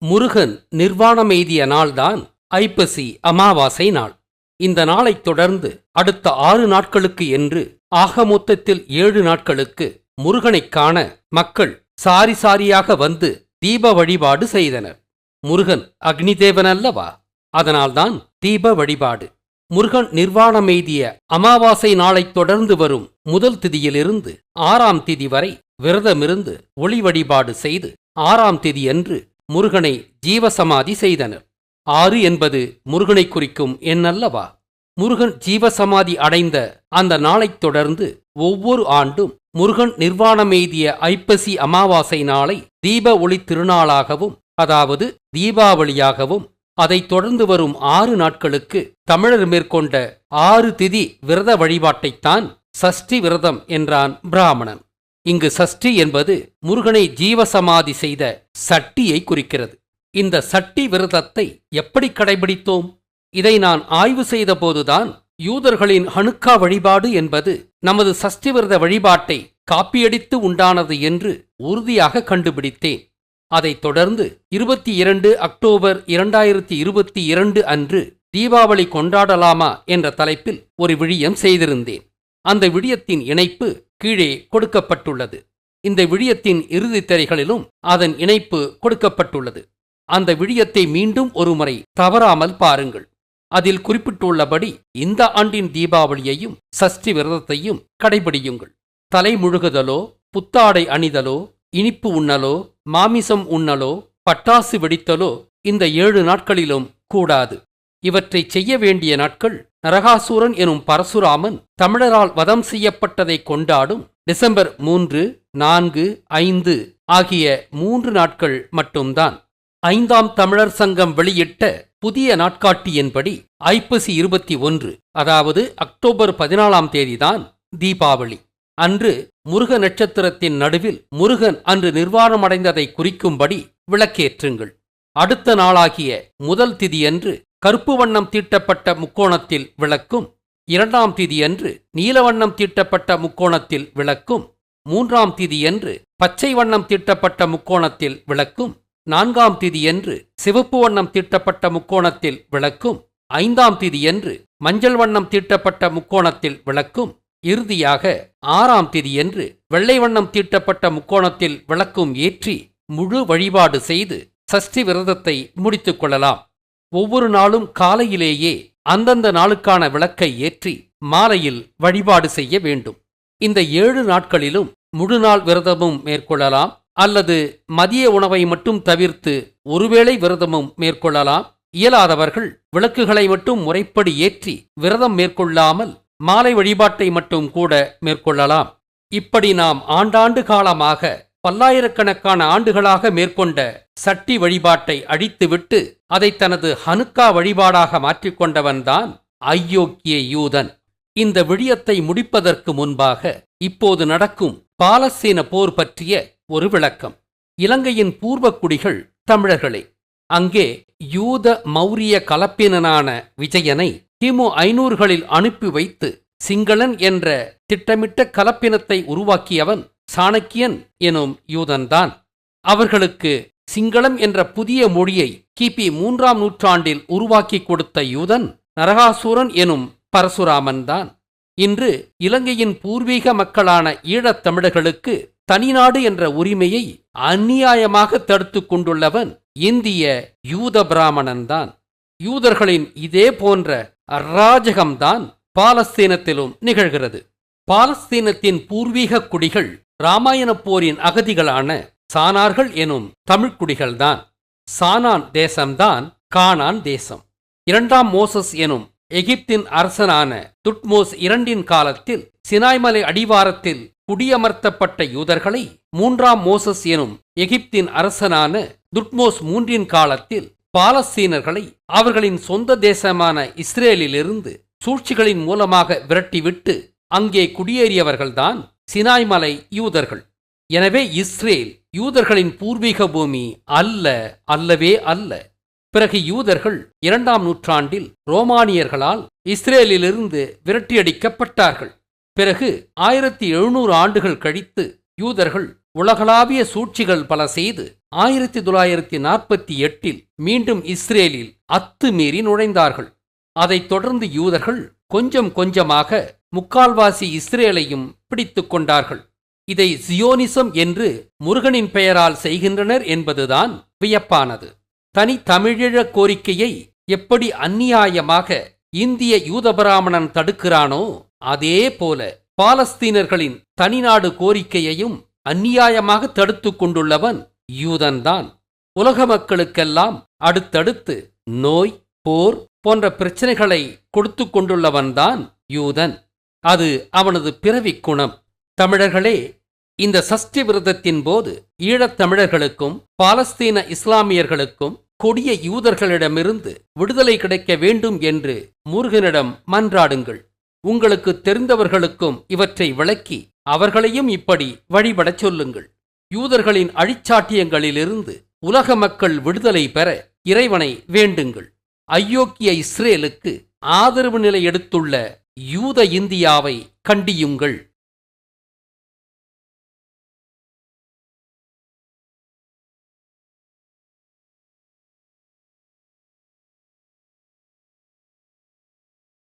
முருகன் நிர்வாணமெய்திய நாள்தான் ஐப்பசி அமாவாசை நாள். இந்த நாளைத் தொடர்ந்து அடுத்த 6 நாட்களுக்கு என்று ஆக மொத்தத்தில் 7 நாட்களுக்கு முருகனைக் காண மக்கள் சாரி சாரியாக வந்து தீப வழிபாடு செய்தனர். முருகன் அக்னிதேவன் அல்லவா? அதனால்தான் தீப வழிபாடு. முருகன் நிர்வாணமெய்திய அமாவாசை நாளைத் தொடர்ந்து வரும் முதல் திதியிலிருந்து 6ஆம் திதி வரை விரதமிருந்து ஒளி வழிபாடு செய்து 6ஆம் திதியன்று முருகனை ஜீவசமாதி செய்தனர். 6 என்பது முருகனை குறிக்கும் எண்ணல்லவா? முருகன் ஜீவசமாதி அடைந்த அந்த நாளைத் தொடர்ந்து ஒவ்வொரு ஆண்டும் முருகன் நிர்வாணமெய்திய ஐப்பசி அமாவாசை நாளை தீப ஒளி திருநாளாகவும், அதாவது தீபாவளியாகவும், அதைத் தொடர்ந்து வரும் 6 நாட்களுக்கு தமிழர் மேற்கொண்ட 6 திதி விரத வழிபாட்டைத்தான் சஷ்டி விரதம் என்றான் பிராமணன். இங்கு சஷ்டி என்பது முருகனை ஜீவசமாதி செய்த சட்டியை குறிக்கிறது. இந்த சட்டி விரதத்தை எப்படி கடைபிடித்தோம்? இதை நான் ஆய்வு செய்தபோதுதான் யூதர்களின் ஹனுக்கா வழிபாடு என்பது நமது சஷ்டி விரத வழிபாட்டை காப்பியடித்து உண்டானது என்று உறுதியாக கண்டுபிடித்தேன். அதைத் தொடர்ந்து 22 அக்டோபர் 2022 அன்று தீபாவளி கொண்டாடலாமா என்ற தலைப்பில் ஒரு விழியம் செய்திருந்தேன். அந்த விழியத்தின் இணைப்பு கீழே கொடுக்கப்பட்டுள்ளது. இந்த விழியத்தின் இறுதித் திரைகளிலும் அதன் இணைப்பு கொடுக்கப்பட்டுள்ளது. அந்த விழியத்தை மீண்டும் ஒருமுறை தவறாமல் பாருங்கள். அதில் குறிப்பிட்டுள்ளபடி இந்த ஆண்டின் தீபாவளியையும் சஷ்டி விரதத்தையும் கடைபிடியுங்கள். தலை முழுகுதலோ, புத்தாடை அணிதலோ, இனிப்பு உண்ணலோ, மாமிசம் உண்ணலோ, பட்டாசு வெடித்தலோ இந்த 7 நாட்களிலும் கூடாது. இவற்றை செய்ய வேண்டிய நாட்கள் நரகாசூரன் எனும் பரசுராமன் தமிழரால் வதம் செய்யப்பட்டதை கொண்டாடும் டிசம்பர் 3, 4, 5 ஆகிய 3 நாட்கள் மட்டும்தான். 5ஆம் தமிழர் சங்கம் வெளியிட்ட புதிய நாட்காட்டியின்படி ஐப்பசி 21, அதாவது அக்டோபர் 14ஆம் தேதிதான் தீபாவளி. அன்று முருக நட்சத்திரத்தின் நடுவில் முருகன் அன்று நிர்வாணமடைந்ததை குறிக்கும்படி விளக்கேற்றுங்கள். அடுத்த நாளாகிய முதல் திதியன்று கருப்பு வண்ணம் தீட்டப்பட்ட முக்கோணத்தில் விளக்கும், 2ஆம் திதியன்று நீலவண்ணம் தீட்டப்பட்ட முக்கோணத்தில் விளக்கும், 3ஆம் திதியன்று பச்சை வண்ணம் தீட்டப்பட்ட முக்கோணத்தில் விளக்கும், 4ஆம் திதியன்று சிவப்பு வண்ணம் தீட்டப்பட்ட முக்கோணத்தில் விளக்கும், 5ஆம் திதியன்று மஞ்சள் வண்ணம் தீட்டப்பட்ட முக்கோணத்தில் விளக்கும், இறுதியாக 6ஆம் திதியன்று வெள்ளை வண்ணம் தீட்டப்பட்ட முக்கோணத்தில் விளக்கும் ஏற்றி முழு வழிபாடு செய்து சஷ்டி விரதத்தை முடித்துக் கொள்ளலாம். ஒவ்வொரு நாளும் காலையிலேயே அந்தந்த நாளுக்கான விளக்கை ஏற்றி மாலையில் வழிபாடு செய்ய வேண்டும். இந்த 7 நாட்களிலும் முழுநாள் விரதமும் மேற்கொள்ளலாம், அல்லது மதிய உணவை மட்டும் தவிர்த்து ஒருவேளை விரதமும் மேற்கொள்ளலாம். இயலாதவர்கள் விளக்குகளை மட்டும் முறைப்படி ஏற்றி விரதம் மேற்கொள்ளாமல் மாலை வழிபாட்டை மட்டும் கூட மேற்கொள்ளலாம். இப்படி நாம் ஆண்டாண்டு காலமாக பல்லாயிரக்கணக்கான ஆண்டுகளாக மேற்கொண்ட சட்டி வழிபாட்டை அழித்துவிட்டு அதை தனது ஹனுக்கா வழிபாடாக மாற்றிக்கொண்டவன்தான் அயோக்கிய யூதன். இந்த விழியத்தை முடிப்பதற்கு முன்பாக இப்போது நடக்கும் பாலஸ்தீன போர் பற்றிய ஒரு விளக்கம். இலங்கையின் பூர்வக்குடிகள் தமிழர்களே. அங்கே யூத மௌரிய கலப்பினனான விஜயனை கிமு 500களில் அனுப்பி வைத்து சிங்களன் என்ற திட்டமிட்ட கலப்பினத்தை உருவாக்கியவன் சாணக்கியன் எனும் யூதன்தான். அவர்களுக்கு சிங்களம் என்ற புதிய மொழியை கிபி 3ஆம் நூற்றாண்டில் உருவாக்கி கொடுத்த யூதன் நரகாசூரன் எனும் பரசுராமன்தான். இன்று இலங்கையின் பூர்வீக மக்களான ஈழத் தமிழர்களுக்கு தனிநாடு என்ற உரிமையை அந்நியாயமாக தடுத்து கொண்டுள்ளவன் இந்திய யூத பிராமணன்தான். யூதர்களின் இதே போன்ற அராஜகம்தான் பாலஸ்தீனத்திலும் நிகழ்கிறது. பாலஸ்தீனத்தின் பூர்வீக குடிகள் இராமாயணப் போரின் அகதிகளான சானார்கள் எனும் தமிழ்க்குடிகள்தான். சானான் தேசம்தான் கானான் தேசம். 2ஆம் மோசஸ் எனும் எகிப்தின் அரசனான துட்மோஸ் 2 காலத்தில் சினாய்மலை அடிவாரத்தில் குடியமர்த்தப்பட்ட யூதர்களை 3ஆம் மோசஸ் எனும் எகிப்தின் அரசனான துட்மோஸ் 3 காலத்தில் பாலஸ்தீனர்களை அவர்களின் சொந்த தேசமான இஸ்ரேலிலிருந்து சூழ்ச்சிகளின் மூலமாக விரட்டிவிட்டு அங்கே குடியேறியவர்கள்தான் சினாய்மலை யூதர்கள். எனவே இஸ்ரேல் யூதர்களின் பூர்வீக பூமி அல்ல, அல்லவே அல்ல. பிறகு யூதர்கள் 2ஆம் நூற்றாண்டில் ரோமானியர்களால் இஸ்ரேலிலிருந்து விரட்டியடிக்கப்பட்டார்கள். பிறகு 1700 ஆண்டுகள் கழித்து யூதர்கள் உலகளாவிய சூழ்ச்சிகள் பல செய்து 1948 மீண்டும் இஸ்ரேலில் அத்துமீறி நுழைந்தார்கள். அதைத் தொடர்ந்து யூதர்கள் கொஞ்சம் கொஞ்சமாக முக்கால்வாசி இஸ்ரேலையும் பிடித்துக் கொண்டார்கள். இதை ஜியோனிசம் என்று முருகனின் பெயரால் செய்கின்றனர் என்பதுதான் வியப்பானது. தனி தமிழீழ கோரிக்கையை எப்படி அந்நியாயமாக இந்திய யூதபிராமணன் தடுக்கிறானோ அதே போல பாலஸ்தீனர்களின் தனிநாடு கோரிக்கையையும் அந்நியாயமாக தடுத்துக் கொண்டுள்ளவன் யூதன்தான். உலக மக்களுக்கெல்லாம் அடுத்தடுத்து நோய், போர் போன்ற பிரச்சனைகளை கொடுத்து கொண்டுள்ளவன்தான் யூதன். அது அவனது பிறவிக் குணம். தமிழர்களே, இந்த சஷ்டி விரதத்தின் போது ஈழத் தமிழர்களுக்கும் பாலஸ்தீன இஸ்லாமியர்களுக்கும் கொடிய யூதர்களிடமிருந்து விடுதலை கிடைக்க வேண்டும் என்று முருகனிடம் மன்றாடுங்கள். உங்களுக்கு தெரிந்தவர்களுக்கும் இவற்றை விளக்கி அவர்களையும் இப்படி வழிபடச் சொல்லுங்கள். யூதர்களின் அழிச்சாட்டியங்களிலிருந்து உலக மக்கள் விடுதலை பெற இறைவனை வேண்டுங்கள். அயோக்கிய இஸ்ரேலுக்கு ஆதரவு நிலை எடுத்துள்ள யூத இந்தியாவை கண்டியுங்கள்.